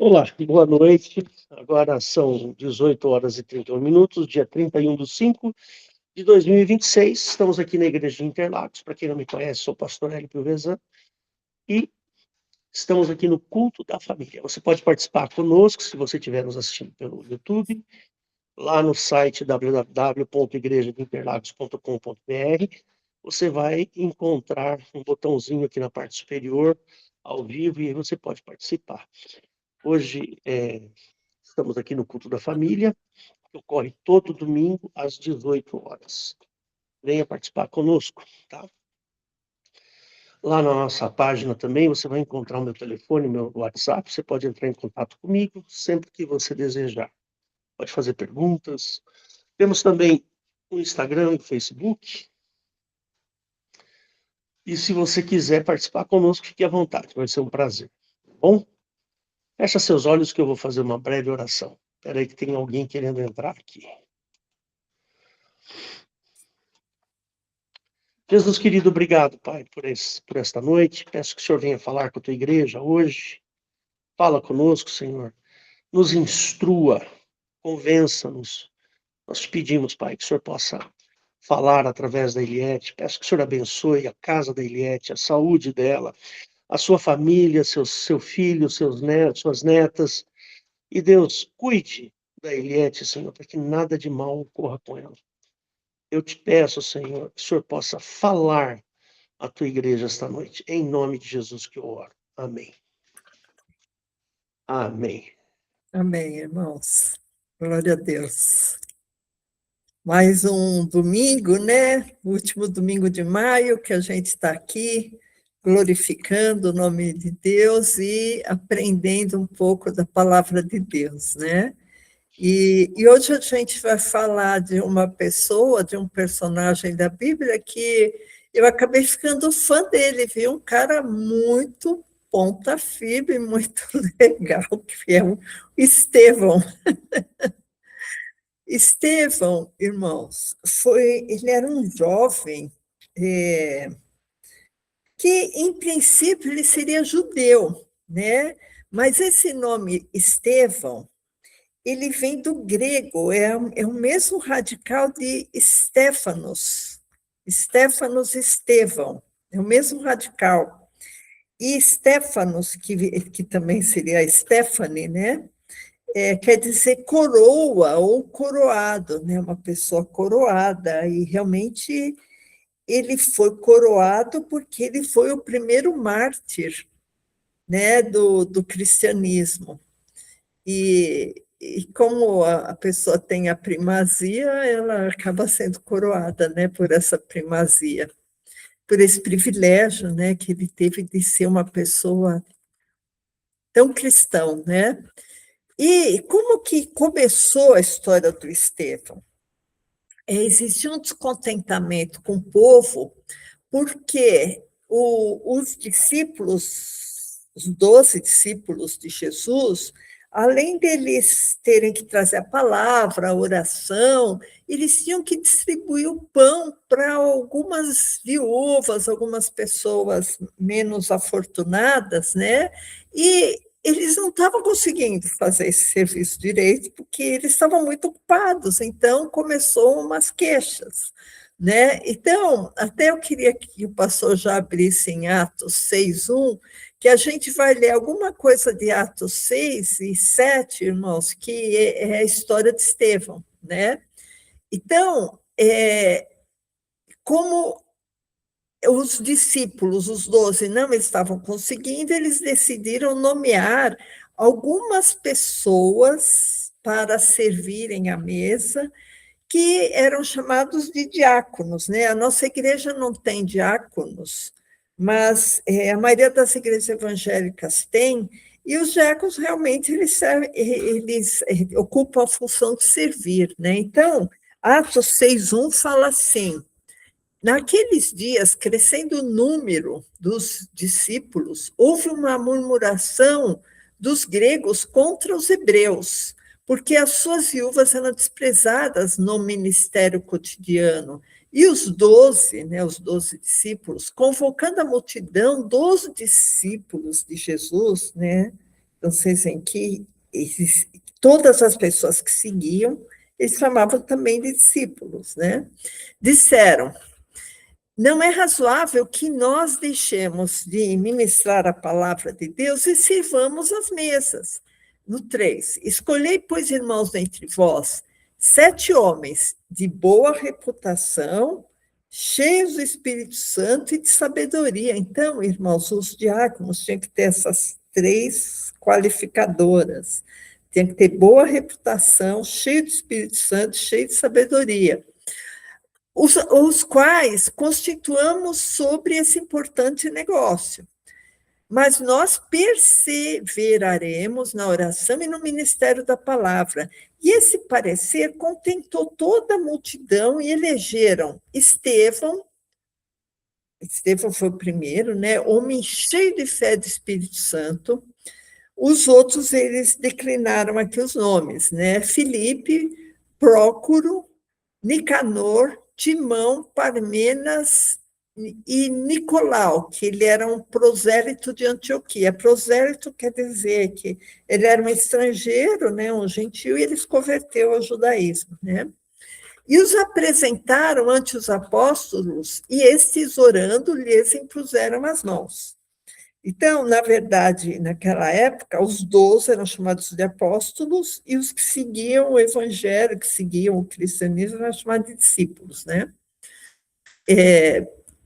Olá, boa noite. Agora são 18h31, dia 31/5/2026. Estamos aqui na Igreja de Interlagos. Para quem não me conhece, sou o pastor Hélio Piovesan e estamos aqui no Culto da Família. Você pode participar conosco se você estiver nos assistindo pelo YouTube, lá no site www.igrejadeinterlagos.com.br. Você vai encontrar um botãozinho aqui na parte superior, ao vivo, e aí você pode participar. Hoje estamos aqui no Culto da Família, que ocorre todo domingo às 18h. Venha participar conosco, tá? Lá na nossa página também você vai encontrar o meu telefone, meu WhatsApp. Você pode entrar em contato comigo sempre que você desejar. Pode fazer perguntas. Temos também o Instagram e o Facebook. E se você quiser participar conosco, fique à vontade, vai ser um prazer. Tá bom? Fecha seus olhos que eu vou fazer uma breve oração. Espera aí que tem alguém querendo entrar aqui. Jesus querido, obrigado, Pai, por esta noite. Peço que o Senhor venha falar com a tua igreja hoje. Fala conosco, Senhor. Nos instrua, convença-nos. Nós te pedimos, Pai, que o Senhor possa falar através da Eliette. Peço que o Senhor abençoe a casa da Eliette, a saúde dela, a sua família, seu filho, seus netos, suas netas. E Deus, cuide da Eliette, Senhor, para que nada de mal ocorra com ela. Eu te peço, Senhor, que o Senhor possa falar à tua igreja esta noite. Em nome de Jesus que eu oro. Amém. Amém. Amém, irmãos. Glória a Deus. Mais um domingo, né? O último domingo de maio que a gente está aqui glorificando o nome de Deus e aprendendo um pouco da palavra de Deus, né? E hoje a gente vai falar de uma pessoa, de um personagem da Bíblia que eu acabei ficando fã dele, viu? Um cara muito ponta firme, muito legal, que é o Estevão. Estevão, irmãos, ele era um jovem que, em princípio, ele seria judeu, né? Mas esse nome Estevão, ele vem do grego, é o mesmo radical de Stefanos, Estevão, é o mesmo radical. E Stefanos, que também seria Stephanie, né? Quer dizer coroa ou coroado, né? Uma pessoa coroada, e realmente ele foi coroado porque ele foi o primeiro mártir, né, do cristianismo. E como a pessoa tem a primazia, ela acaba sendo coroada, né, por essa primazia, por esse privilégio, né, que ele teve de ser uma pessoa tão cristão, né? E como que começou a história do Estevão? Existia um descontentamento com o povo, porque os discípulos, os 12 discípulos de Jesus, além deles terem que trazer a palavra, a oração, eles tinham que distribuir o pão para algumas viúvas, algumas pessoas menos afortunadas, né? E eles não estavam conseguindo fazer esse serviço direito, porque eles estavam muito ocupados, então começou umas queixas, né? Então, até eu queria que o pastor já abrisse em Atos 6:1, que a gente vai ler alguma coisa de Atos 6 e 7, irmãos, que é a história de Estevão, né? Então, como os discípulos, os 12, não estavam conseguindo, eles decidiram nomear algumas pessoas para servirem à mesa, que eram chamados de diáconos, né? A nossa igreja não tem diáconos, mas a maioria das igrejas evangélicas tem, e os diáconos realmente eles ocupam a função de servir, né? Então, Atos 6:1 fala assim: naqueles dias, crescendo o número dos discípulos, houve uma murmuração dos gregos contra os hebreus, porque as suas viúvas eram desprezadas no ministério cotidiano. E os 12, né, os 12 discípulos, convocando a multidão dos discípulos de Jesus, né, Então, vocês veem que todas as pessoas que seguiam, eles chamavam também de discípulos, né? Disseram: não é razoável que nós deixemos de ministrar a palavra de Deus e sirvamos as mesas. No 3, escolhei, pois, irmãos, dentre vós, 7 homens de boa reputação, cheios do Espírito Santo e de sabedoria. Então, irmãos, os diáconos tinham que ter essas 3 qualificadoras. Tinha que ter boa reputação, cheio do Espírito Santo, cheio de sabedoria. Os quais constituamos sobre esse importante negócio. Mas nós perseveraremos na oração e no ministério da palavra. E esse parecer contentou toda a multidão e elegeram Estevão foi o primeiro, né? Homem cheio de fé do Espírito Santo. Os outros, eles declinaram aqui os nomes, né? Filipe, Prócoro, Nicanor, Timão, Parmenas e Nicolau, que ele era um prosélito de Antioquia. Prosélito quer dizer que ele era um estrangeiro, né, um gentio, e ele se converteu ao judaísmo, né? E os apresentaram ante os apóstolos, e estes, orando, lhes impuseram as mãos. Então, na verdade, naquela época, os 12 eram chamados de apóstolos e os que seguiam o evangelho, que seguiam o cristianismo, eram chamados de discípulos, né?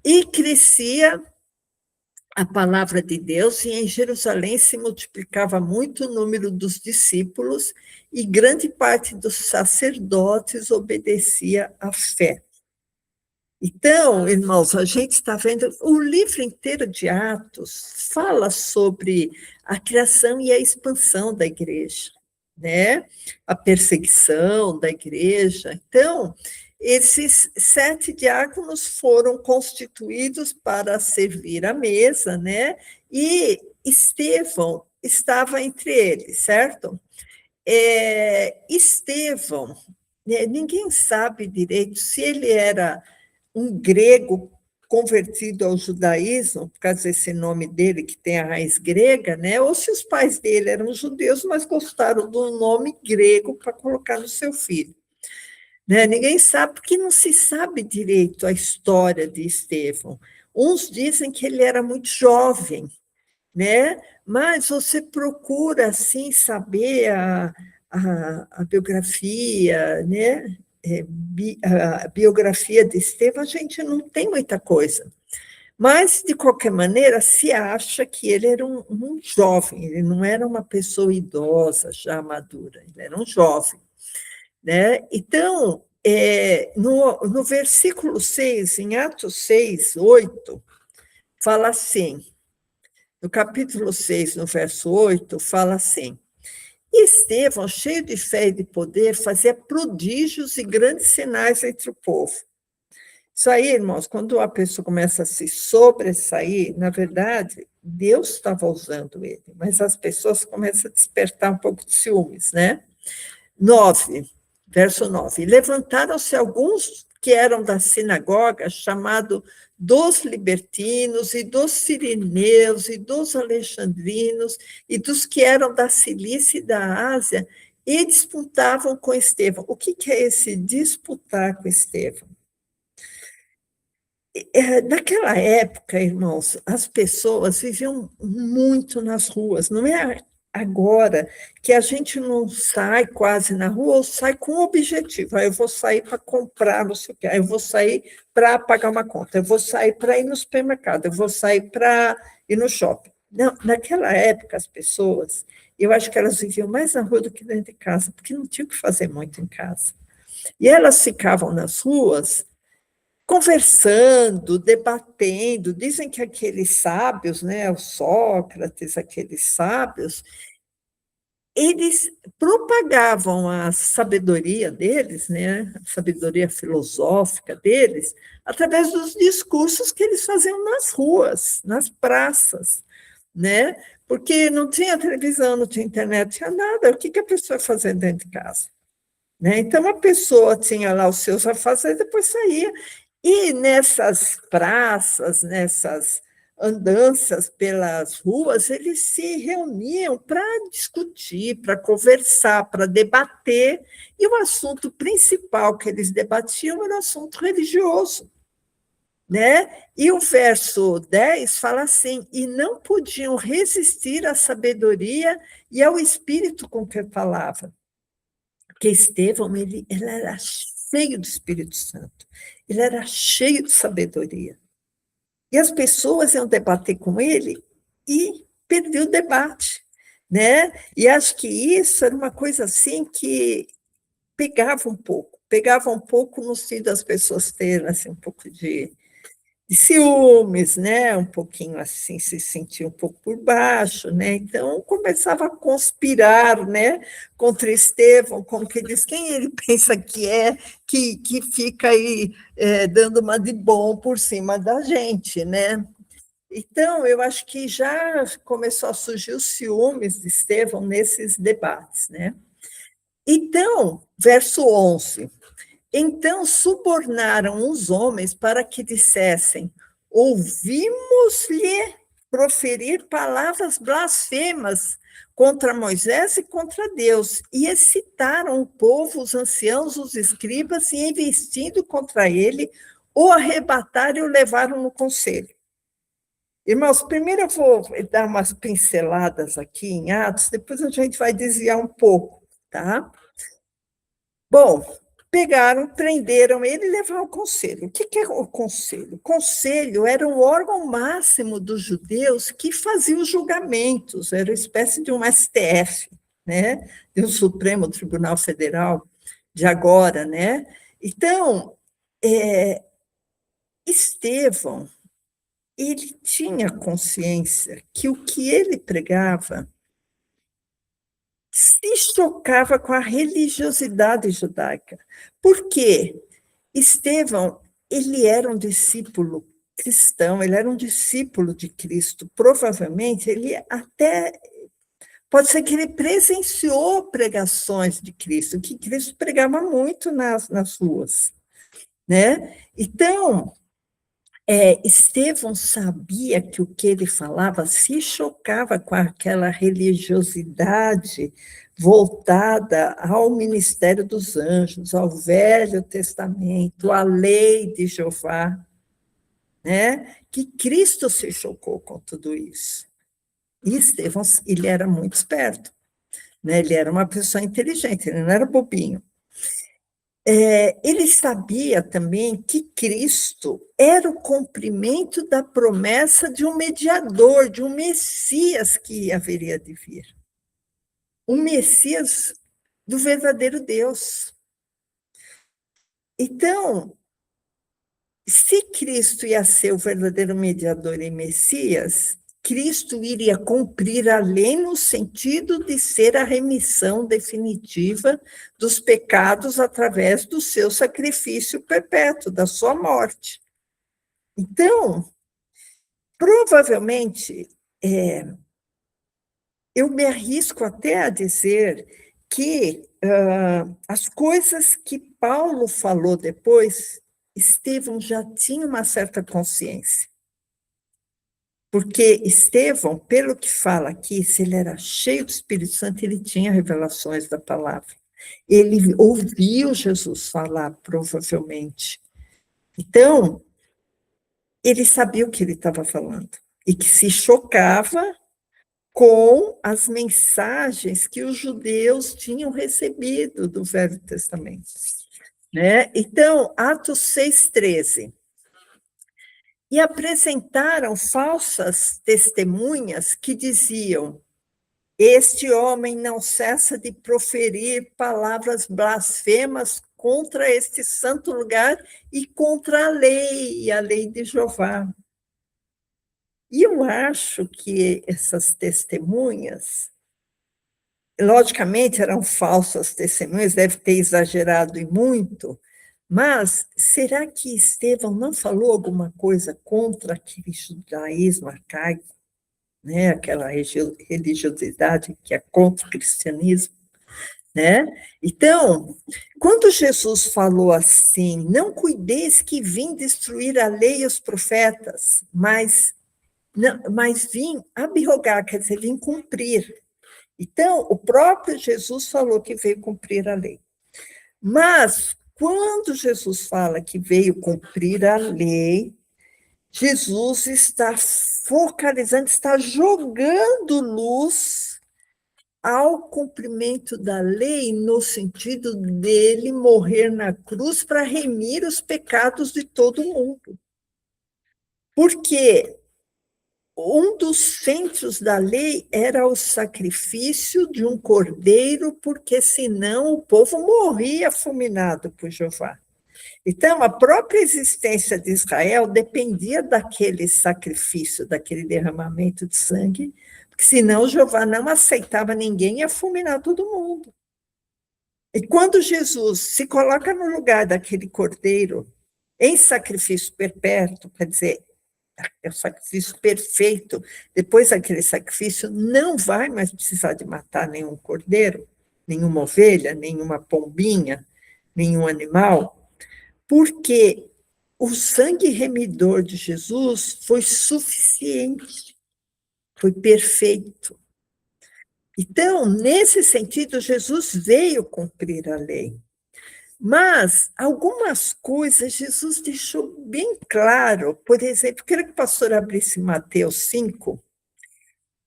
E crescia a palavra de Deus, e em Jerusalém se multiplicava muito o número dos discípulos, e grande parte dos sacerdotes obedecia à fé. Então, irmãos, a gente está vendo, o livro inteiro de Atos fala sobre a criação e a expansão da igreja, né? A perseguição da igreja. Então, esses 7 diáconos foram constituídos para servir à mesa, né? E Estevão estava entre eles, certo? Estevão, né, ninguém sabe direito se ele era um grego convertido ao judaísmo, por causa desse nome dele, que tem a raiz grega, né? Ou se os pais dele eram judeus, mas gostaram do nome grego para colocar no seu filho. Né? Ninguém sabe, porque não se sabe direito a história de Estevão. Uns dizem que ele era muito jovem, né? Mas você procura, assim, saber a biografia, né? A biografia de Estevão, a gente não tem muita coisa. Mas, de qualquer maneira, se acha que ele era um jovem, ele não era uma pessoa idosa, já madura, ele era um jovem. Né? Então, no versículo 6, em Atos 6, 8, fala assim, no capítulo 6, no verso 8, fala assim: Estevão, cheio de fé e de poder, fazia prodígios e grandes sinais entre o povo. Isso aí, irmãos, quando a pessoa começa a se sobressair, na verdade, Deus estava usando ele, mas as pessoas começam a despertar um pouco de ciúmes, né? 9, verso 9. Levantaram-se alguns que eram da sinagoga, chamado dos libertinos, e dos sirineus, e dos alexandrinos, e dos que eram da Cilícia e da Ásia, e disputavam com Estevão. O que é esse disputar com Estevão? Naquela época, irmãos, as pessoas viviam muito nas ruas, não é agora que a gente não sai quase na rua, ou sai com objetivo. Eu vou sair para comprar, não sei o quê, eu vou sair para pagar uma conta, eu vou sair para ir no supermercado, eu vou sair para ir no shopping. Não, naquela época, as pessoas, eu acho que elas viviam mais na rua do que dentro de casa, porque não tinha o que fazer muito em casa. E elas ficavam nas ruas conversando, debatendo. Dizem que aqueles sábios, né, o Sócrates, aqueles sábios, eles propagavam a sabedoria deles, né, a sabedoria filosófica deles, através dos discursos que eles faziam nas ruas, nas praças, né, porque não tinha televisão, não tinha internet, não tinha nada. O que a pessoa ia fazer dentro de casa? Né? Então, a pessoa tinha lá os seus afazeres e depois saía. E nessas praças, nessas andanças pelas ruas, eles se reuniam para discutir, para conversar, para debater, e o assunto principal que eles debatiam era o assunto religioso. Né? E o verso 10 fala assim: e não podiam resistir à sabedoria e ao espírito com que falava. Porque Estevão, ele era cheio do Espírito Santo, ele era cheio de sabedoria. E as pessoas iam debater com ele e perdiam o debate. Né? E acho que isso era uma coisa assim que pegava um pouco no sentido das pessoas terem assim, um pouco de ciúmes, né? Um pouquinho assim, se sentia um pouco por baixo, né? Então começava a conspirar, né? Contra Estevão, como que diz, quem ele pensa que é, que fica aí dando uma de bom por cima da gente, né? Então, eu acho que já começou a surgir os ciúmes de Estevão nesses debates, né? Então, verso 11, então subornaram os homens para que dissessem: ouvimos-lhe proferir palavras blasfemas contra Moisés e contra Deus, e excitaram o povo, os anciãos, os escribas, e investindo contra ele, o arrebataram e o levaram no conselho. Irmãos, primeiro eu vou dar umas pinceladas aqui em Atos, depois a gente vai desviar um pouco, tá? Bom, pegaram, prenderam ele e levaram ao conselho. O que é o conselho? O conselho era um órgão máximo dos judeus que fazia os julgamentos, era uma espécie de um STF, né? De um Supremo Tribunal Federal de agora, né? Então, Estevão, ele tinha consciência que o que ele pregava se chocava com a religiosidade judaica. Por quê? Estevão, ele era um discípulo cristão, ele era um discípulo de Cristo. Provavelmente, ele até... Pode ser que ele presenciou pregações de Cristo, que Cristo pregava muito nas ruas. Né? Então, Estevão sabia que o que ele falava se chocava com aquela religiosidade voltada ao ministério dos anjos, ao Velho Testamento, à lei de Jeová, né? Que Cristo se chocou com tudo isso. E Estevão, ele era muito esperto, né? Ele era uma pessoa inteligente, ele não era bobinho. Ele sabia também que Cristo era o cumprimento da promessa de um mediador, de um Messias que haveria de vir. Um Messias do verdadeiro Deus. Então, se Cristo ia ser o verdadeiro mediador e Messias, Cristo iria cumprir a lei no sentido de ser a remissão definitiva dos pecados através do seu sacrifício perpétuo, da sua morte. Então, provavelmente, eu me arrisco até a dizer que as coisas que Paulo falou depois, Estevão já tinha uma certa consciência. Porque Estevão, pelo que fala aqui, se ele era cheio do Espírito Santo, ele tinha revelações da palavra. Ele ouviu Jesus falar, provavelmente. Então, ele sabia o que ele estava falando. E que se chocava com as mensagens que os judeus tinham recebido do Velho Testamento. Né? Então, Atos 6,13. E apresentaram falsas testemunhas que diziam: este homem não cessa de proferir palavras blasfemas contra este santo lugar e contra a lei de Jeová. E eu acho que essas testemunhas, logicamente eram falsas testemunhas, deve ter exagerado e muito, mas será que Estevão não falou alguma coisa contra aquele judaísmo arcaico, né? Aquela religiosidade que é contra o cristianismo? Né? Então, quando Jesus falou assim, não cuideis que vim destruir a lei e os profetas, mas não, mas vim abrogar, quer dizer, vim cumprir. Então, o próprio Jesus falou que veio cumprir a lei. Mas, quando Jesus fala que veio cumprir a lei, Jesus está focalizando, está jogando luz ao cumprimento da lei, no sentido dele morrer na cruz para remir os pecados de todo mundo. Porque um dos centros da lei era o sacrifício de um cordeiro, porque senão o povo morria fulminado por Jeová. Então, a própria existência de Israel dependia daquele sacrifício, daquele derramamento de sangue, porque senão Jeová não aceitava ninguém e ia fulminar todo mundo. E quando Jesus se coloca no lugar daquele cordeiro, em sacrifício perpétuo, quer dizer, é o sacrifício perfeito, depois daquele sacrifício, não vai mais precisar de matar nenhum cordeiro, nenhuma ovelha, nenhuma pombinha, nenhum animal, porque o sangue remidor de Jesus foi suficiente, foi perfeito. Então, nesse sentido, Jesus veio cumprir a lei. Mas algumas coisas Jesus deixou bem claro. Por exemplo, queria que o pastor abrisse Mateus 5.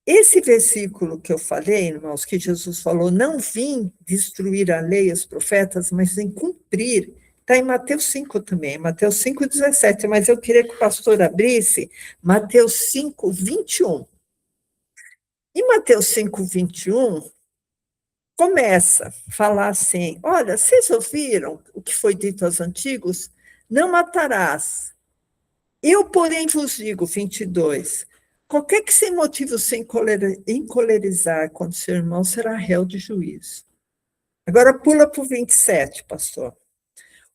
Esse versículo que eu falei, irmãos, que Jesus falou, não vim destruir a lei e os profetas, mas vim cumprir. Está em Mateus 5 também, Mateus 5,17, mas eu queria que o pastor abrisse Mateus 5, 21. Em Mateus 5, 21, começa a falar assim, olha, vocês ouviram o que foi dito aos antigos? Não matarás. Eu, porém, vos digo, 22, qualquer que sem motivo se encolerizar contra seu irmão será réu de juízo. Agora pula para o 27, pastor.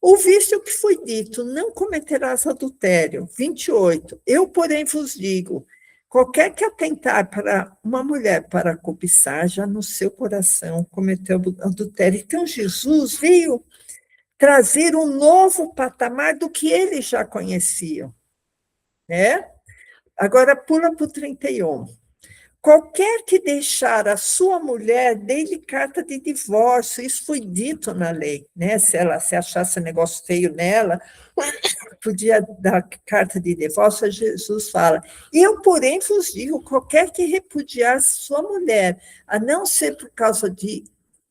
Ouviste o que foi dito, não cometerás adultério. 28, eu, porém, vos digo, qualquer que atentar para uma mulher para cobiçar, já no seu coração cometeu adultério. Então, Jesus veio trazer um novo patamar do que eles já conheciam, né? Agora, pula para o 31. Qualquer que deixar a sua mulher, dê-lhe carta de divórcio. Isso foi dito na lei, né? Se ela se achasse negócio feio nela, podia dar carta de divórcio. Jesus fala, eu, porém, vos digo, qualquer que repudiar sua mulher, a não ser por causa de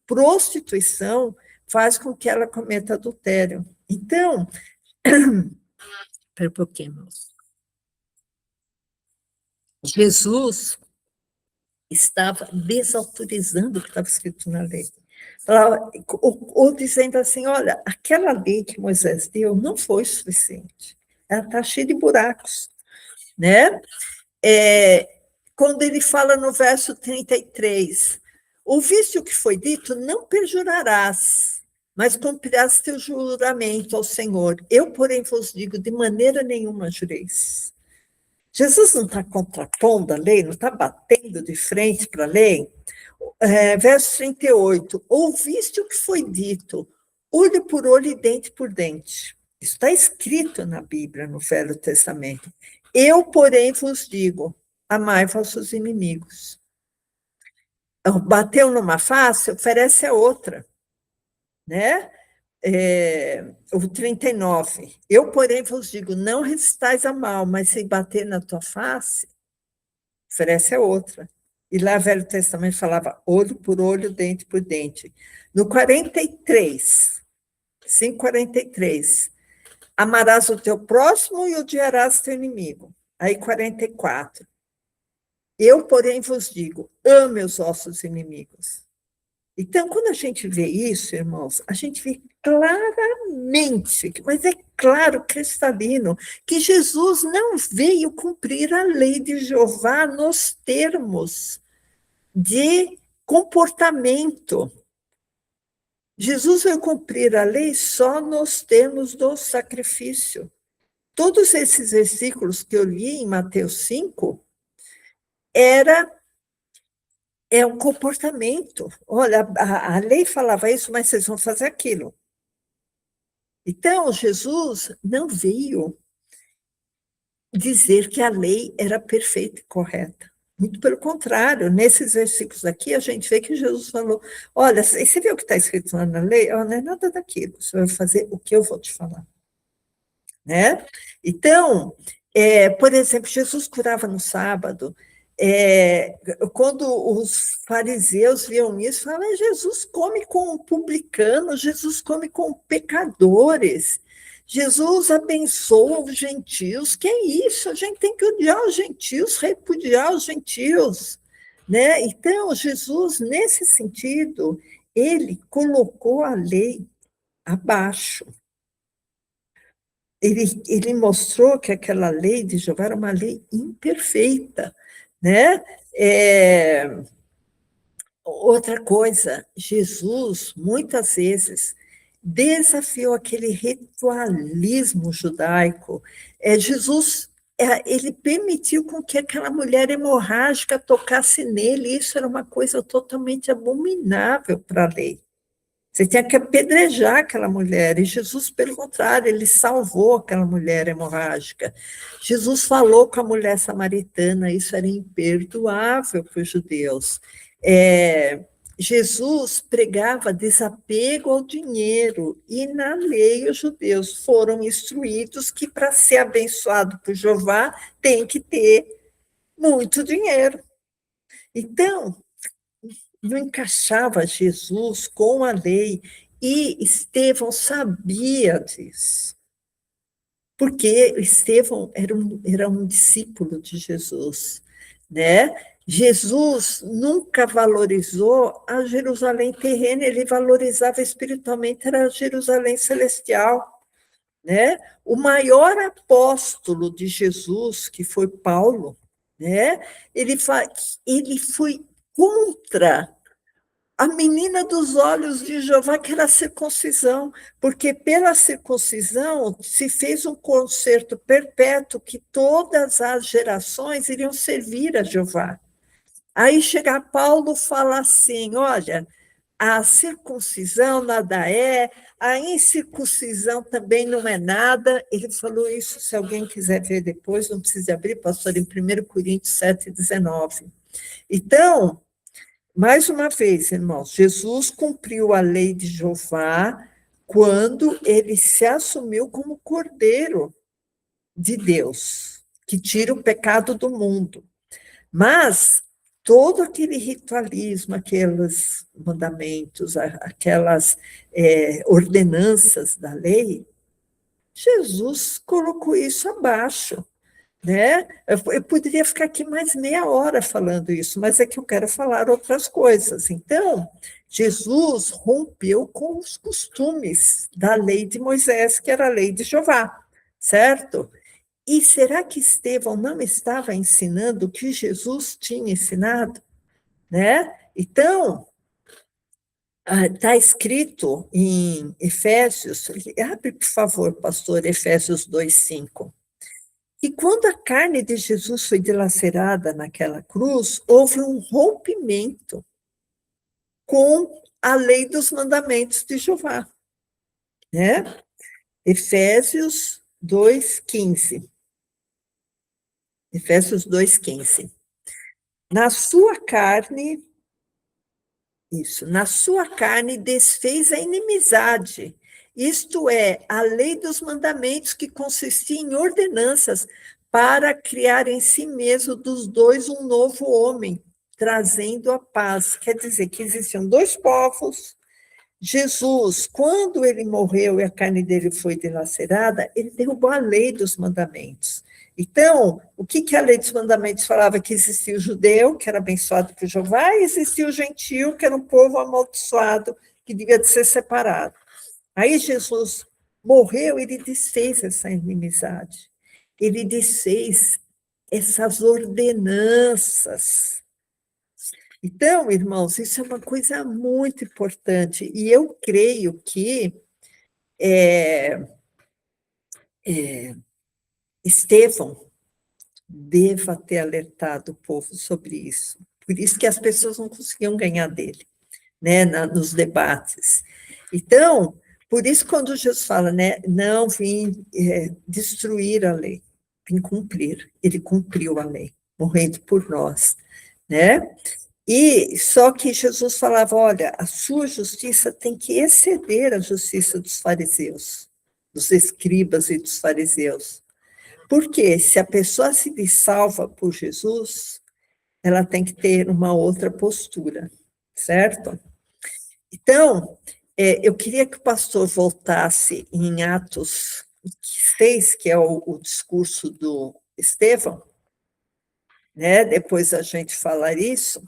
prostituição, faz com que ela cometa adultério. Então, espera um pouquinho, moço. Jesus estava desautorizando o que estava escrito na lei. Ou dizendo assim, olha, aquela lei que Moisés deu não foi suficiente. Ela está cheia de buracos, né? Quando ele fala no verso 33, ouviste o que foi dito, não perjurarás, mas cumprirás teu juramento ao Senhor. Eu, porém, vos digo, de maneira nenhuma jureis. Jesus não está contrapondo a lei, não está batendo de frente para a lei. Verso 38, ouviste o que foi dito, olho por olho e dente por dente. Isso está escrito na Bíblia, no Velho Testamento. Eu, porém, vos digo, amai vossos inimigos. Bateu numa face, oferece a outra, né? O 39, eu, porém, vos digo, não resistais a mal, mas se bater na tua face, oferece a outra. E lá, o Velho Testamento falava olho por olho, dente por dente. No 43, 5:43, amarás o teu próximo e odiarás teu inimigo. Aí, 44, eu, porém, vos digo, ame os vossos inimigos. Então, quando a gente vê isso, irmãos, a gente vê claramente, mas é claro, cristalino, que Jesus não veio cumprir a lei de Jeová nos termos de comportamento. Jesus veio cumprir a lei só nos termos do sacrifício. Todos esses versículos que eu li em Mateus 5 é um comportamento. Olha, a lei falava isso, mas vocês vão fazer aquilo. Então, Jesus não veio dizer que a lei era perfeita e correta. Muito pelo contrário, nesses versículos aqui, a gente vê que Jesus falou, olha, você vê o que está escrito lá na lei? Oh, não é nada daquilo, você vai fazer o que eu vou te falar. Né? Então, por exemplo, Jesus curava no sábado, quando os fariseus viam isso, falavam, Jesus come com publicanos, Jesus come com pecadores, Jesus abençoa os gentios, que é isso? A gente tem que odiar os gentios, repudiar os gentios, né? Então, Jesus, nesse sentido, ele colocou a lei abaixo. Ele mostrou que aquela lei de Jeová era uma lei imperfeita, né? Outra coisa, Jesus, muitas vezes, desafiou aquele ritualismo judaico. Jesus, ele permitiu com que aquela mulher hemorrágica tocasse nele, isso era uma coisa totalmente abominável para a lei. Você tinha que apedrejar aquela mulher, e Jesus, pelo contrário, ele salvou aquela mulher hemorrágica. Jesus falou com a mulher samaritana, isso era imperdoável para os judeus. Jesus pregava desapego ao dinheiro, e na lei os judeus foram instruídos que para ser abençoado por Jeová tem que ter muito dinheiro. Então, não encaixava Jesus com a lei, e Estevão sabia disso, porque Estevão era um discípulo de Jesus, né? Jesus nunca valorizou a Jerusalém terrena, ele valorizava espiritualmente, era a Jerusalém celestial, né? O maior apóstolo de Jesus, que foi Paulo, né? Ele foi contra a menina dos olhos de Jeová, que era a circuncisão, porque pela circuncisão se fez um concerto perpétuo que todas as gerações iriam servir a Jeová. Aí chega Paulo e fala assim, olha, a circuncisão nada é, a incircuncisão também não é nada. Ele falou isso, se alguém quiser ver depois, não precisa abrir, pastor, em 1 Coríntios 7,19. Então, mais uma vez, irmãos, Jesus cumpriu a lei de Jeová quando ele se assumiu como Cordeiro de Deus, que tira o pecado do mundo. Mas todo aquele ritualismo, aqueles mandamentos, aquelas ordenanças da lei, Jesus colocou isso abaixo. Né? Eu poderia ficar aqui mais meia hora falando isso, mas é que eu quero falar outras coisas. Então, Jesus rompeu com os costumes da lei de Moisés, que era a lei de Jeová, certo? E será que Estevão não estava ensinando o que Jesus tinha ensinado? Né? Então, está escrito em Efésios, abre, por favor, pastor, Efésios 2:5. E quando a carne de Jesus foi dilacerada naquela cruz, houve um rompimento com a lei dos mandamentos de Jeová. Né? Efésios 2:15. Efésios 2:15. Na sua carne desfez a inimizade, isto é, a lei dos mandamentos, que consistia em ordenanças para criar em si mesmo dos dois um novo homem, trazendo a paz. Quer dizer que existiam dois povos. Jesus, quando ele morreu e a carne dele foi dilacerada, ele derrubou a lei dos mandamentos. Então, o que a lei dos mandamentos falava? Que existia o judeu, que era abençoado por Jeová, e existia o gentio, que era um povo amaldiçoado, que devia de ser separado. Aí Jesus morreu, ele desfez essa inimizade. Ele desfez essas ordenanças. Então, irmãos, isso é uma coisa muito importante, e eu creio que Estevão deva ter alertado o povo sobre isso. Por isso que as pessoas não conseguiam ganhar dele, né, nos debates. Então, por isso quando Jesus fala, né, não vim destruir a lei, vim cumprir. Ele cumpriu a lei, morrendo por nós, né? E só que Jesus falava, olha, a sua justiça tem que exceder a justiça dos fariseus, dos escribas e dos fariseus. Porque se a pessoa se diz salva por Jesus, ela tem que ter uma outra postura, certo? Então, eu queria que o pastor voltasse em Atos 6, que é o discurso do Estevão, né? Depois a gente falar isso,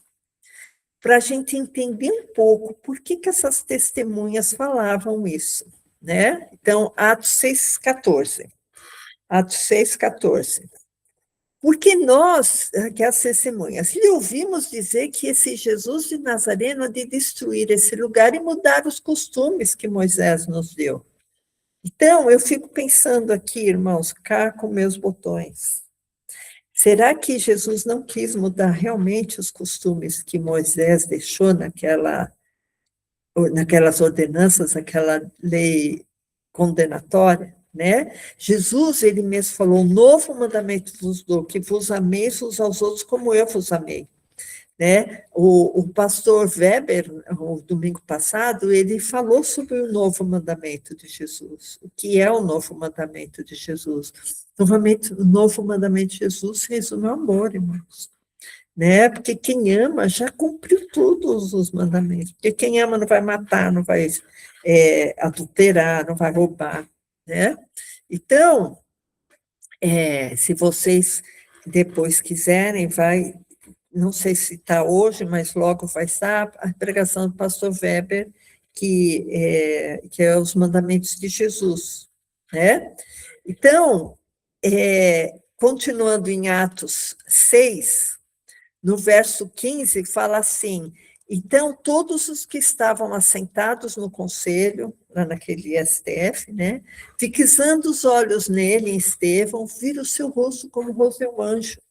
para a gente entender um pouco por que essas testemunhas falavam isso, né? Então, Atos 6,14. Atos 6,14. Porque nós, que as testemunhas, lhe ouvimos dizer que esse Jesus de Nazareno há de destruir esse lugar e mudar os costumes que Moisés nos deu. Então, eu fico pensando aqui, irmãos, cá com meus botões. Será que Jesus não quis mudar realmente os costumes que Moisés deixou naquelas ordenanças, aquela lei condenatória, né? Jesus, ele mesmo falou, um novo mandamento vos dou, que vos ameis uns aos outros como eu vos amei, né? O pastor Weber, o domingo passado, ele falou sobre o novo mandamento de Jesus. O que é o novo mandamento de Jesus? O novo mandamento de Jesus resume o amor, irmãos. Né? Porque quem ama já cumpriu todos os mandamentos. Porque quem ama não vai matar, não vai adulterar, não vai roubar, né? Então, se vocês depois quiserem, não sei se está hoje, mas logo vai estar a pregação do pastor Weber, que é os mandamentos de Jesus, né? Então, continuando em Atos 6, no verso 15, fala assim, então todos os que estavam assentados no conselho, lá naquele STF, né, fixando os olhos nele, em Estevão, viram o seu rosto como o rosto de um anjo.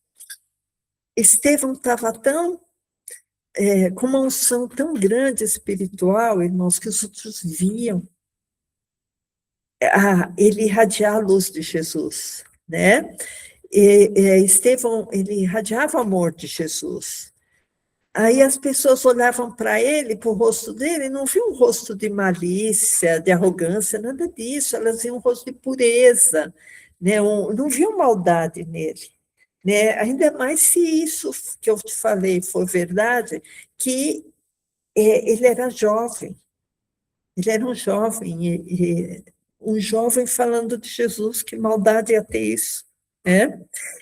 Estevão estava com uma unção tão grande espiritual, irmãos, que os outros viam ele irradiar a luz de Jesus, né? Estevão, ele irradiava o amor de Jesus. Aí as pessoas olhavam para ele, para o rosto dele, e não viam um rosto de malícia, de arrogância, nada disso, elas viam um rosto de pureza, né? Não viam maldade nele. Né? Ainda mais se isso que eu te falei for verdade, que ele era jovem, ele era um jovem falando de Jesus, que maldade ia ter isso, né?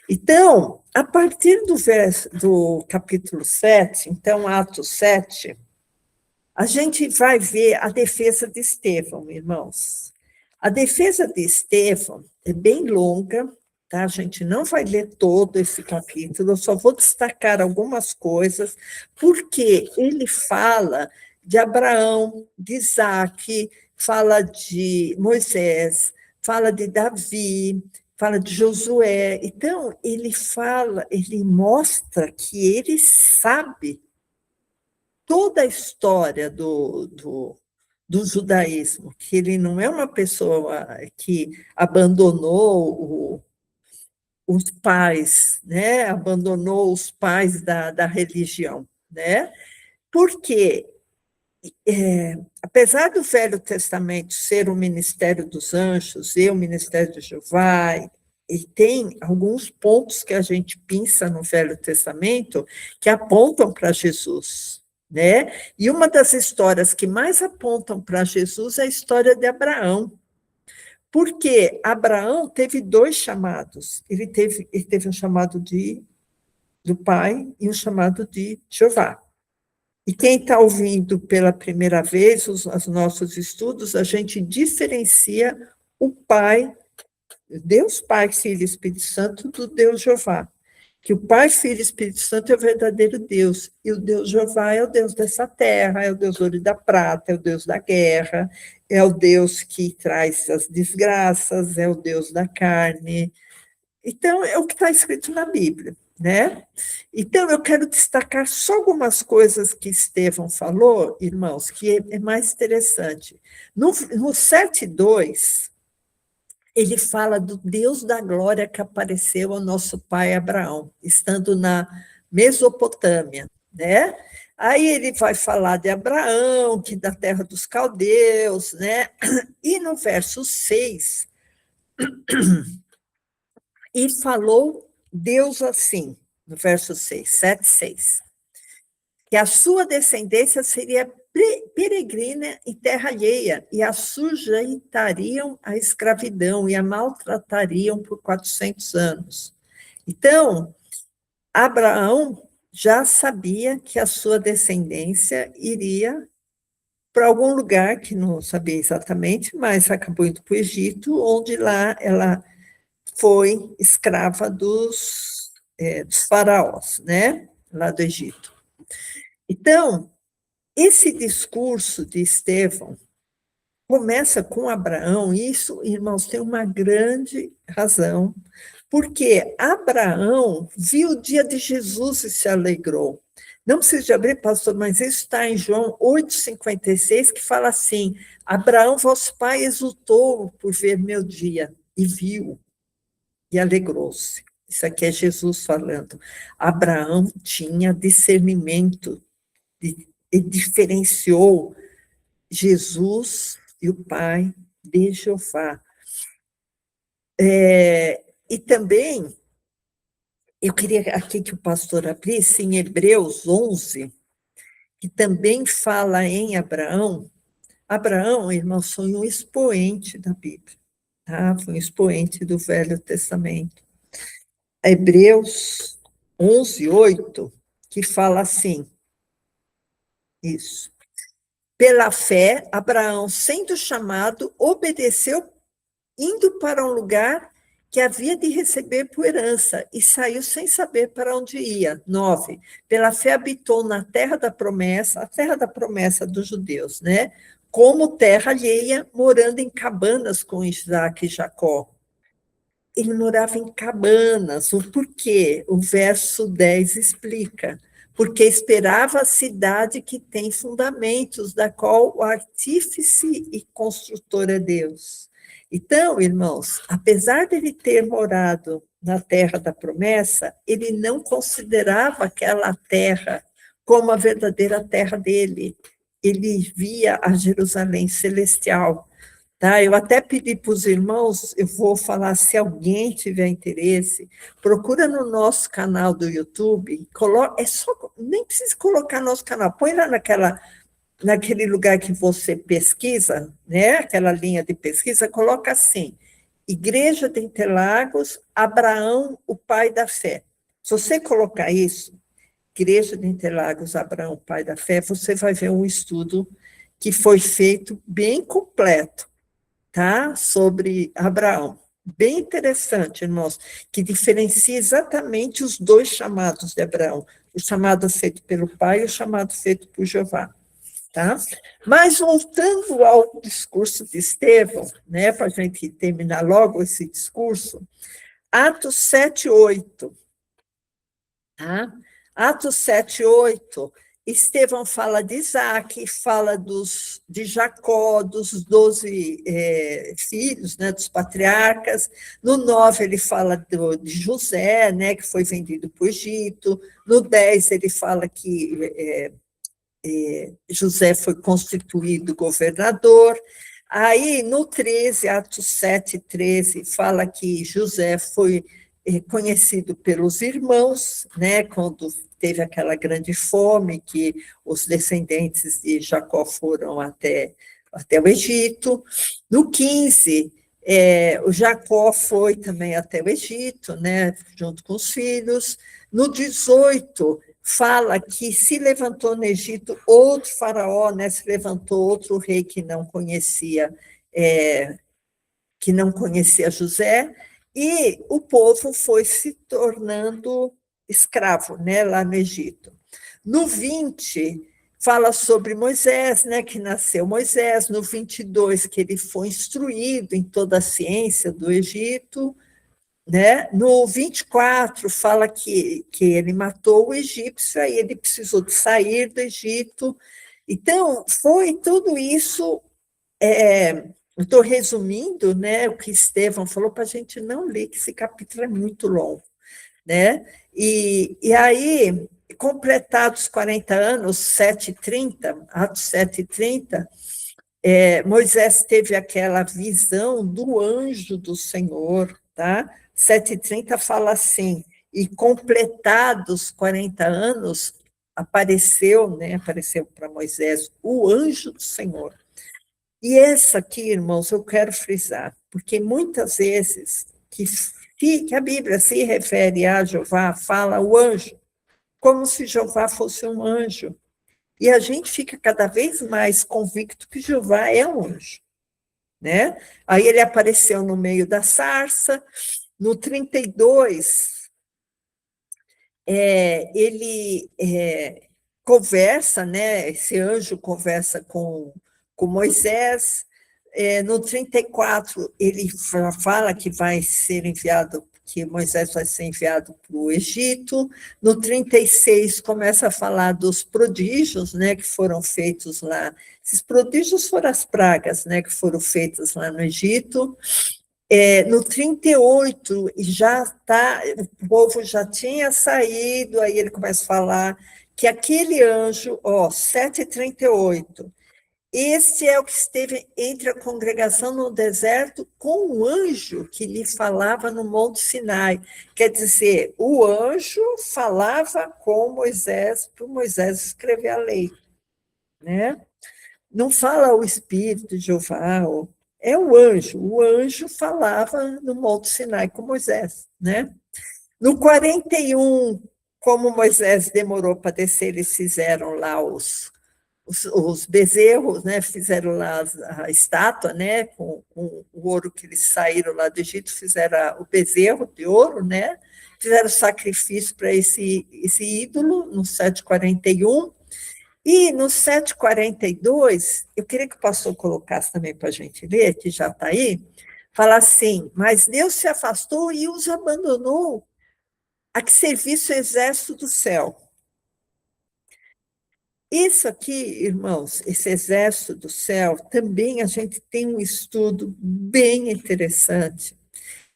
Então, a partir do capítulo 7, então, Atos 7, a gente vai ver a defesa de Estevão, irmãos. A defesa de Estevão é bem longa, tá? A gente não vai ler todo esse capítulo, eu só vou destacar algumas coisas, porque ele fala de Abraão, de Isaque, fala de Moisés, fala de Davi, fala de Josué. Então, ele mostra que ele sabe toda a história do judaísmo, que ele não é uma pessoa que abandonou os pais, né? Abandonou os pais da religião, né? Porque, apesar do Velho Testamento ser o ministério dos anjos e o ministério de Jeová, e tem alguns pontos que a gente pensa no Velho Testamento que apontam para Jesus, né? E uma das histórias que mais apontam para Jesus é a história de Abraão. Porque Abraão teve 2 chamados. Ele teve um chamado do pai e um chamado de Jeová. E quem está ouvindo pela primeira vez os nossos estudos, a gente diferencia o Pai, Deus Pai, Filho e Espírito Santo, do Deus Jeová. Que o Pai, Filho e Espírito Santo é o verdadeiro Deus, e o Deus Jeová é o Deus dessa terra, é o Deus ouro e da prata, é o Deus da guerra, é o Deus que traz as desgraças, é o Deus da carne. Então, é o que está escrito na Bíblia, né? Então, eu quero destacar só algumas coisas que Estevão falou, irmãos, que é mais interessante. No 7:2, ele fala do Deus da glória que apareceu ao nosso pai Abraão, estando na Mesopotâmia, né? Aí ele vai falar de Abraão, que da terra dos caldeus, né? E no verso 6, e falou Deus assim, no verso 6, 7, 6, que a sua descendência seria peregrina em terra alheia, e a sujeitariam à escravidão, e a maltratariam por 400 anos. Então, Abraão já sabia que a sua descendência iria para algum lugar, que não sabia exatamente, mas acabou indo para o Egito, onde lá ela foi escrava dos faraós, né? Lá do Egito. Então, esse discurso de Estevão começa com Abraão, e isso, irmãos, tem uma grande razão, porque Abraão viu o dia de Jesus e se alegrou. Não precisa abrir, pastor, mas isso está em João 8,56, que fala assim: Abraão, vosso pai, exultou por ver meu dia, e viu, e alegrou-se. Isso aqui é Jesus falando. Abraão tinha discernimento, e diferenciou Jesus e o Pai de Jeová. E também, eu queria aqui que o pastor abrisse em Hebreus 11, que também fala em Abraão. Abraão, irmãos, foi um expoente da Bíblia, tá? Foi um expoente do Velho Testamento. Hebreus 11, 8, que fala assim, isso. Pela fé, Abraão, sendo chamado, obedeceu, indo para um lugar que havia de receber por herança, e saiu sem saber para onde ia. 9. Pela fé habitou na terra da promessa, a terra da promessa dos judeus, né? Como terra alheia, morando em cabanas com Isaac e Jacó. Ele morava em cabanas. O porquê? O verso 10 explica. Porque esperava a cidade que tem fundamentos, da qual o artífice e construtor é Deus. Então, irmãos, apesar de ele ter morado na terra da promessa, ele não considerava aquela terra como a verdadeira terra dele. Ele via a Jerusalém celestial. Tá? Eu até pedi para os irmãos, eu vou falar, se alguém tiver interesse, procura no nosso canal do YouTube, nem precisa colocar nosso canal, põe lá naquele lugar que você pesquisa, né? Aquela linha de pesquisa, coloca assim, Igreja de Interlagos, Abraão, o pai da fé. Se você colocar isso, Igreja de Interlagos, Abraão, o pai da fé, você vai ver um estudo que foi feito bem completo, tá? Sobre Abraão. Bem interessante, irmãos, que diferencia exatamente os dois chamados de Abraão, o chamado feito pelo pai e o chamado feito por Jeová. Tá? Mas voltando ao discurso de Estevão, né, para a gente terminar logo esse discurso, Atos 7:8. Tá? Atos 7:8, Estevão fala de Isaac, fala de Jacó, dos 12 filhos, né, dos patriarcas. No 9, ele fala de José, né, que foi vendido para o Egito. No 10, ele fala que José foi constituído governador. Aí, no 13, Atos 7:13, fala que José foi conhecido pelos irmãos, né, quando teve aquela grande fome, que os descendentes de Jacó foram até o Egito. No 15, o Jacó foi também até o Egito, né, junto com os filhos. No 18, fala que se levantou no Egito outro faraó, né, se levantou outro rei que não conhecia José, e o povo foi se tornando escravo, né, lá no Egito. No 20, fala sobre Moisés, né, que nasceu Moisés. No 22, que ele foi instruído em toda a ciência do Egito, né? No 24, fala que ele matou o egípcio, e ele precisou de sair do Egito. Então, foi tudo isso Eu estou resumindo, né, o que Estevão falou para a gente não ler, que esse capítulo é muito longo, né? E aí, completados 40 anos, 7h30, Atos 7h30, Moisés teve aquela visão do anjo do Senhor, tá? 7h30 fala assim, e completados 40 anos, apareceu, né, apareceu para Moisés o anjo do Senhor. E essa aqui, irmãos, eu quero frisar, porque muitas vezes que a Bíblia se refere a Jeová, fala o anjo, como se Jeová fosse um anjo. E a gente fica cada vez mais convicto que Jeová é um anjo, né? Aí ele apareceu no meio da sarça, no 32, ele conversa, né? Esse anjo conversa com Moisés. No 34, ele fala que vai ser enviado, que Moisés vai ser enviado para o Egito. No 36, começa a falar dos prodígios, né, que foram feitos lá. Esses prodígios foram as pragas, né, que foram feitas lá no Egito. No 38, já tá, o povo já tinha saído, aí ele começa a falar que aquele anjo, 7h38, este é o que esteve entre a congregação no deserto com o anjo que lhe falava no Monte Sinai. Quer dizer, o anjo falava com Moisés, para Moisés escrever a lei, né? Não fala o Espírito de Jeová, é o anjo falava no Monte Sinai com Moisés, né? No 41, como Moisés demorou para descer, eles fizeram lá os bezerros, né? Fizeram lá a estátua, né? Com o ouro que eles saíram lá do Egito, fizeram o bezerro de ouro, né? Fizeram sacrifício para esse ídolo no 741. E no 742, eu queria que o pastor colocasse também para a gente ler, que já está aí, fala assim, mas Deus se afastou e os abandonou a que servisse o exército do céu. Isso aqui, irmãos, esse exército do céu, também a gente tem um estudo bem interessante.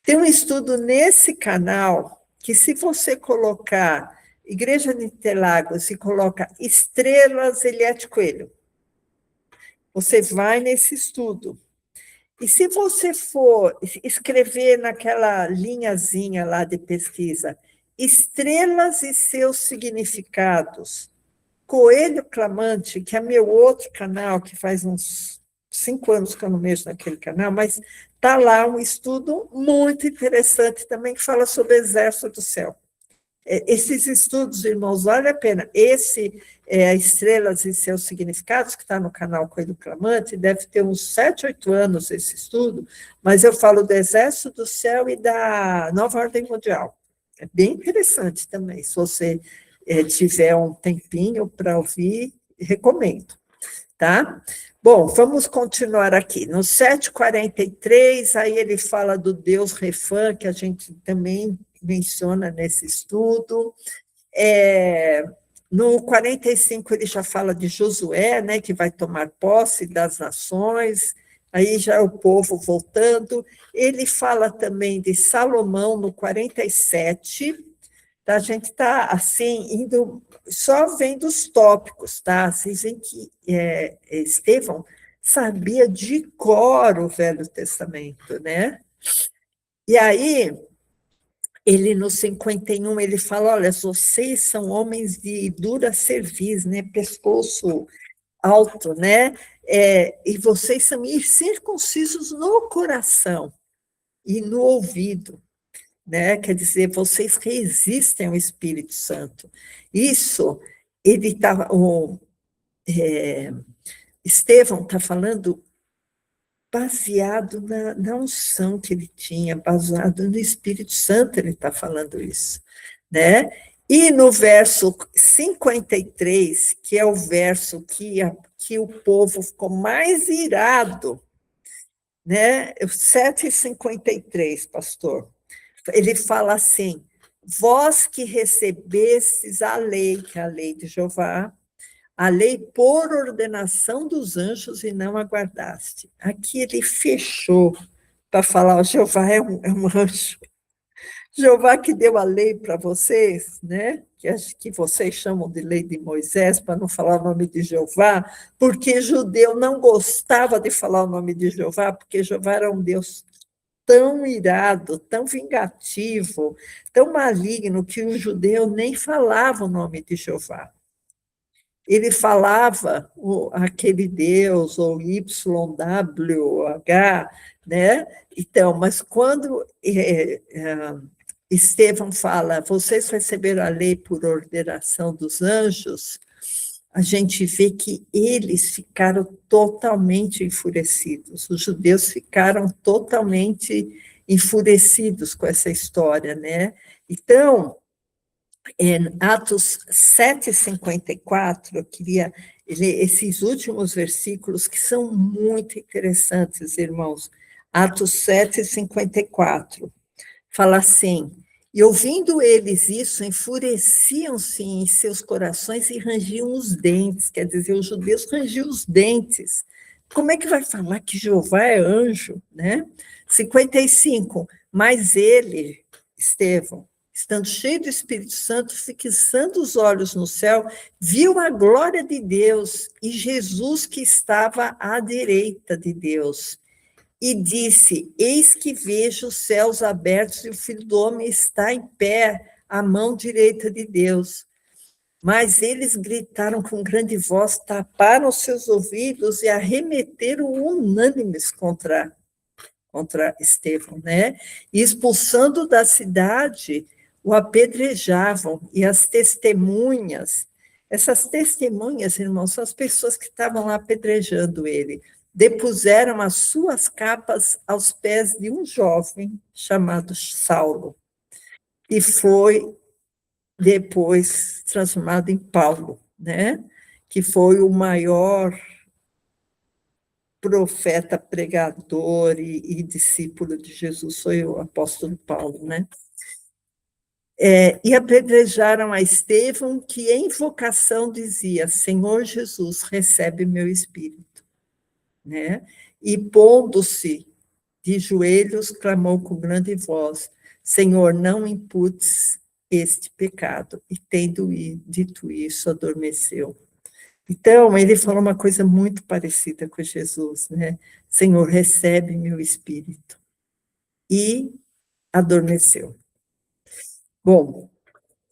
Tem um estudo nesse canal, que se você colocar Igreja de Interlagos e coloca Estrelas Eliette Coelho, você vai nesse estudo. E se você for escrever naquela linhazinha lá de pesquisa, estrelas e seus significados, Coelho Clamante, que é meu outro canal, que faz uns 5 anos que eu não mexo naquele canal, mas está lá um estudo muito interessante também, que fala sobre o Exército do Céu. Esses estudos, irmãos, vale a pena. Esse, Estrelas e seus significados, que está no canal Coelho Clamante, deve ter uns 7, 8 anos esse estudo, mas eu falo do Exército do Céu e da Nova Ordem Mundial. É bem interessante também, se você tiver um tempinho para ouvir, recomendo, tá? Bom, vamos continuar aqui. No 743, aí ele fala do Deus Refã, que a gente também menciona nesse estudo. No 45, ele já fala de Josué, né, que vai tomar posse das nações, aí já é o povo voltando. Ele fala também de Salomão, no 47, tá? A gente está, assim, indo, só vendo os tópicos, tá? Vocês veem que Estevão sabia de cor o Velho Testamento, né? E aí, ele no 51, ele fala, olha, vocês são homens de dura cerviz, né? Pescoço alto, né? E vocês são incircuncisos no coração e no ouvido, né? Quer dizer, vocês resistem ao Espírito Santo. Isso, ele está, Estevão está falando baseado na unção que ele tinha, baseado no Espírito Santo, ele está falando isso, né? E no verso 53, que é o verso que o povo ficou mais irado, né? 7:53, pastor. Ele fala assim: vós que recebestes a lei, que é a lei de Jeová, a lei por ordenação dos anjos e não aguardaste. Aqui ele fechou para falar, o Jeová é um anjo. Jeová que deu a lei para vocês, né? Que vocês chamam de lei de Moisés, para não falar o nome de Jeová, porque judeu não gostava de falar o nome de Jeová, porque Jeová era um Deus tão irado, tão vingativo, tão maligno, que o judeu nem falava o nome de Jeová. Ele falava aquele Deus, ou YWH, né? Então, mas quando Estevão fala, vocês receberam a lei por ordenação dos anjos, a gente vê que eles ficaram totalmente enfurecidos, os judeus ficaram totalmente enfurecidos com essa história, né? Então, em Atos 7:54, eu queria ler esses últimos versículos que são muito interessantes, irmãos. Atos 7:54 fala assim: e ouvindo eles isso, enfureciam-se em seus corações e rangiam os dentes, quer dizer, os judeus rangiam os dentes. Como é que vai falar que Jeová é anjo, né? 55, mas ele, Estevão, estando cheio do Espírito Santo, fixando os olhos no céu, viu a glória de Deus e Jesus que estava à direita de Deus. E disse, eis que vejo os céus abertos e o Filho do Homem está em pé, à mão direita de Deus. Mas eles gritaram com grande voz, taparam seus ouvidos e arremeteram unânimes contra Estevão, né? E expulsando da cidade, o apedrejavam, e as testemunhas, essas testemunhas, irmãos, são as pessoas que estavam lá apedrejando ele, depuseram as suas capas aos pés de um jovem chamado Saulo, e foi depois transformado em Paulo, né? Que foi o maior profeta, pregador e discípulo de Jesus, foi o apóstolo Paulo, né? E apedrejaram a Estevão, que em invocação dizia, Senhor Jesus, recebe meu espírito, né? E pondo-se de joelhos, clamou com grande voz, Senhor, não imputes este pecado. E tendo dito isso, adormeceu. Então, ele falou uma coisa muito parecida com Jesus, né? Senhor, recebe meu espírito. E adormeceu. Bom,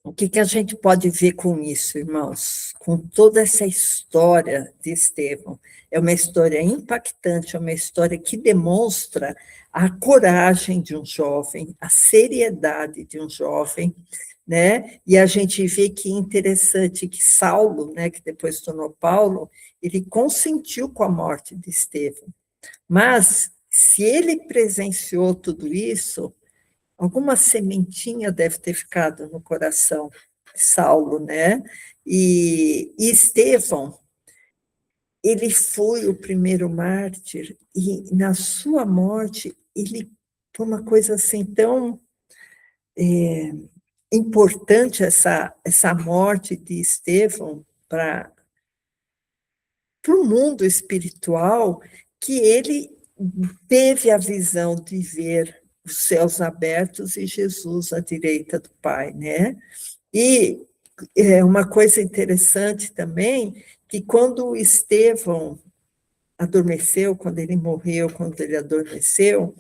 o que a gente pode ver com isso, irmãos? Com toda essa história de Estevão. É uma história impactante, é uma história que demonstra a coragem de um jovem, a seriedade de um jovem, né? E a gente vê que é interessante que Saulo, né, que depois se tornou Paulo, ele consentiu com a morte de Estevão. Mas, se ele presenciou tudo isso, alguma sementinha deve ter ficado no coração de Saulo, né? E Estevão, ele foi o primeiro mártir, e na sua morte, ele foi uma coisa assim tão importante, essa morte de Estevão para o mundo espiritual, que ele teve a visão de ver os céus abertos e Jesus à direita do Pai, né? E uma coisa interessante também, que quando Estevão adormeceu, quando ele morreu, quando ele adormeceu,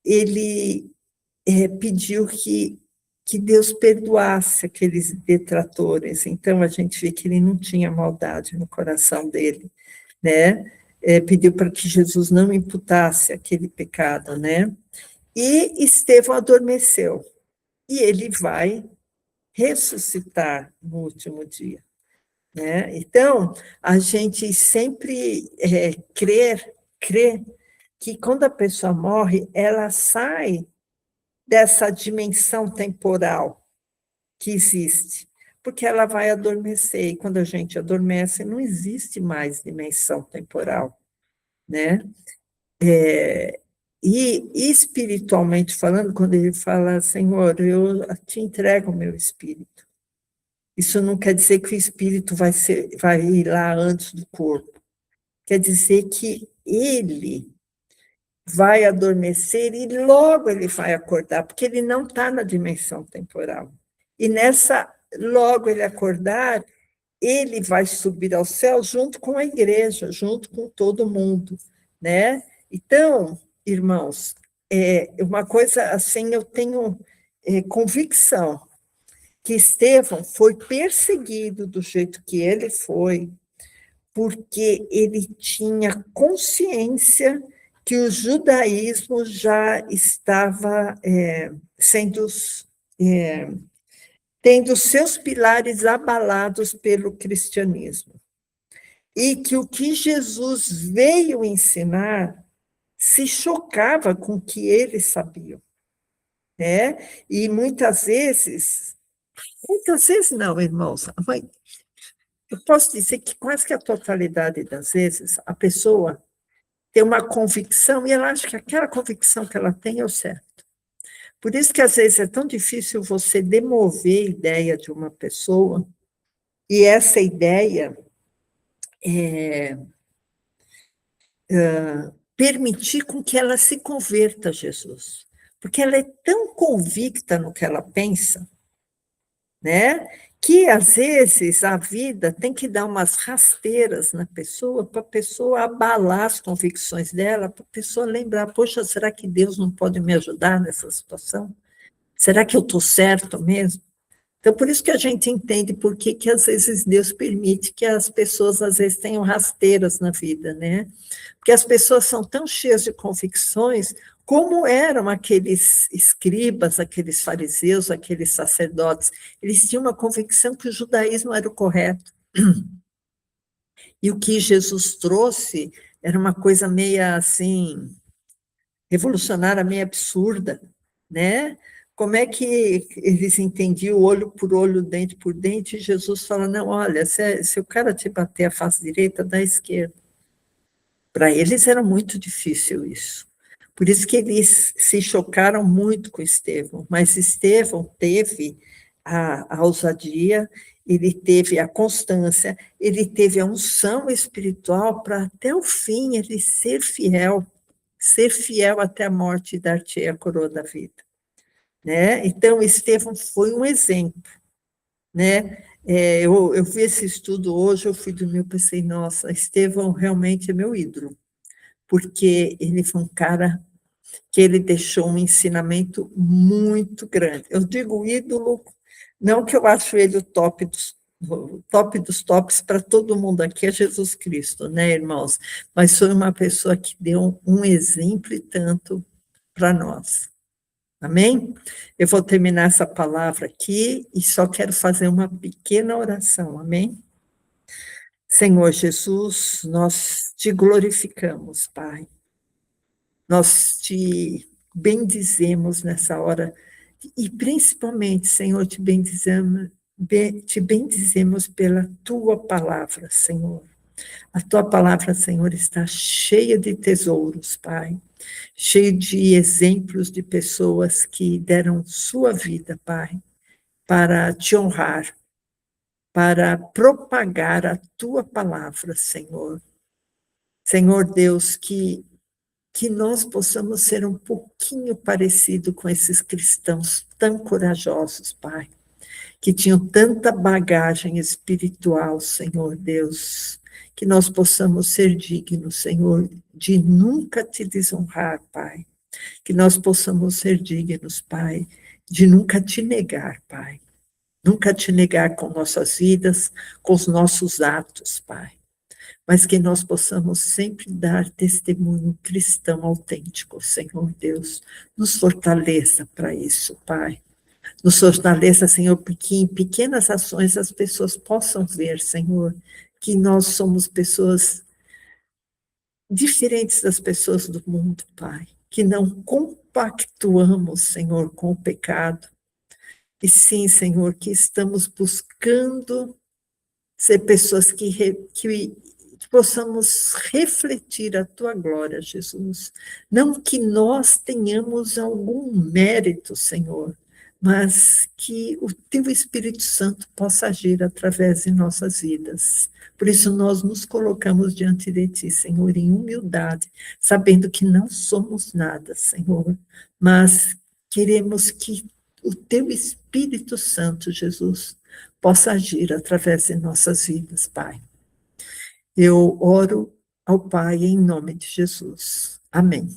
ele pediu que Deus perdoasse aqueles detratores. Então, a gente vê que ele não tinha maldade no coração dele, né? Pediu para que Jesus não imputasse aquele pecado, né? E Estevão adormeceu. E ele vai ressuscitar no último dia, né? Então, a gente sempre crê que quando a pessoa morre, ela sai dessa dimensão temporal que existe, porque ela vai adormecer, e quando a gente adormece, não existe mais dimensão temporal, né? E espiritualmente falando, quando ele fala, Senhor, eu te entrego o meu espírito, Isso não quer dizer que o espírito vai ir lá antes do corpo. Quer dizer que ele vai adormecer e logo ele vai acordar, porque ele não está na dimensão temporal. E logo ele acordar, ele vai subir ao céu junto com a igreja, junto com todo mundo, né? Então, irmãos, uma coisa assim, eu tenho convicção que Estevão foi perseguido do jeito que ele foi, porque ele tinha consciência que o judaísmo já estava tendo seus pilares abalados pelo cristianismo. E que o que Jesus veio ensinar se chocava com o que eles sabiam. Né? E muitas vezes não, irmãos, eu posso dizer que quase que a totalidade das vezes a pessoa tem uma convicção e ela acha que aquela convicção que ela tem é o certo. Por isso que às vezes é tão difícil você demover a ideia de uma pessoa e essa ideia permitir com que ela se converta a Jesus. Porque ela é tão convicta no que ela pensa, né? Que às vezes a vida tem que dar umas rasteiras na pessoa para a pessoa abalar as convicções dela, para a pessoa lembrar, poxa, será que Deus não pode me ajudar nessa situação? Será que eu estou certo mesmo? Então, por isso que a gente entende por que às vezes Deus permite que as pessoas, às vezes, tenham rasteiras na vida, né? Porque as pessoas são tão cheias de convicções, como eram aqueles escribas, aqueles fariseus, aqueles sacerdotes. Eles tinham uma convicção que o judaísmo era o correto. E o que Jesus trouxe era uma coisa meio assim, revolucionária, meio absurda, né? Como é que eles entendiam olho por olho, dente por dente, e Jesus fala, não, olha, se o cara te bater a face direita, dá a esquerda. Para eles era muito difícil isso. Por isso que eles se chocaram muito com Estevão, mas Estevão teve a ousadia, ele teve a constância, ele teve a unção espiritual para até o fim ele ser fiel até a morte e dar-te a coroa da vida. Né? Então, Estevão foi um exemplo. Né? Eu vi esse estudo hoje, eu fui dormir, eu pensei, nossa, Estevão realmente é meu ídolo, porque ele foi um cara que ele deixou um ensinamento muito grande. Eu digo ídolo, não que eu acho ele o top dos tops para todo mundo aqui, é Jesus Cristo, né, irmãos? Mas foi uma pessoa que deu um exemplo e tanto para nós. Amém? Eu vou terminar essa palavra aqui e só quero fazer uma pequena oração, amém? Senhor Jesus, nós te glorificamos, Pai. Nós te bendizemos nessa hora e principalmente, Senhor, te bendizemos pela tua palavra, Senhor. A tua palavra, Senhor, está cheia de tesouros, Pai. Cheio de exemplos de pessoas que deram sua vida, Pai, para te honrar, para propagar a tua palavra, Senhor. Senhor Deus, que nós possamos ser um pouquinho parecido com esses cristãos tão corajosos, Pai, que tinham tanta bagagem espiritual, Senhor Deus, que nós possamos ser dignos, Senhor, de nunca te desonrar, Pai, que nós possamos ser dignos, Pai, de nunca te negar, Pai, nunca te negar com nossas vidas, com os nossos atos, Pai, mas que nós possamos sempre dar testemunho cristão autêntico, Senhor Deus, nos fortaleça para isso, Pai, nos fortaleça, Senhor, porque em pequenas ações as pessoas possam ver, Senhor, que nós somos pessoas diferentes das pessoas do mundo, Pai, que não compactuamos, Senhor, com o pecado, e sim, Senhor, que estamos buscando ser pessoas que possamos refletir a tua glória, Jesus. Não que nós tenhamos algum mérito, Senhor, mas que o teu Espírito Santo possa agir através de nossas vidas. Por isso nós nos colocamos diante de ti, Senhor, em humildade, sabendo que não somos nada, Senhor, mas queremos que o teu Espírito Santo, Jesus, possa agir através de nossas vidas, Pai. Eu oro ao Pai em nome de Jesus. Amém.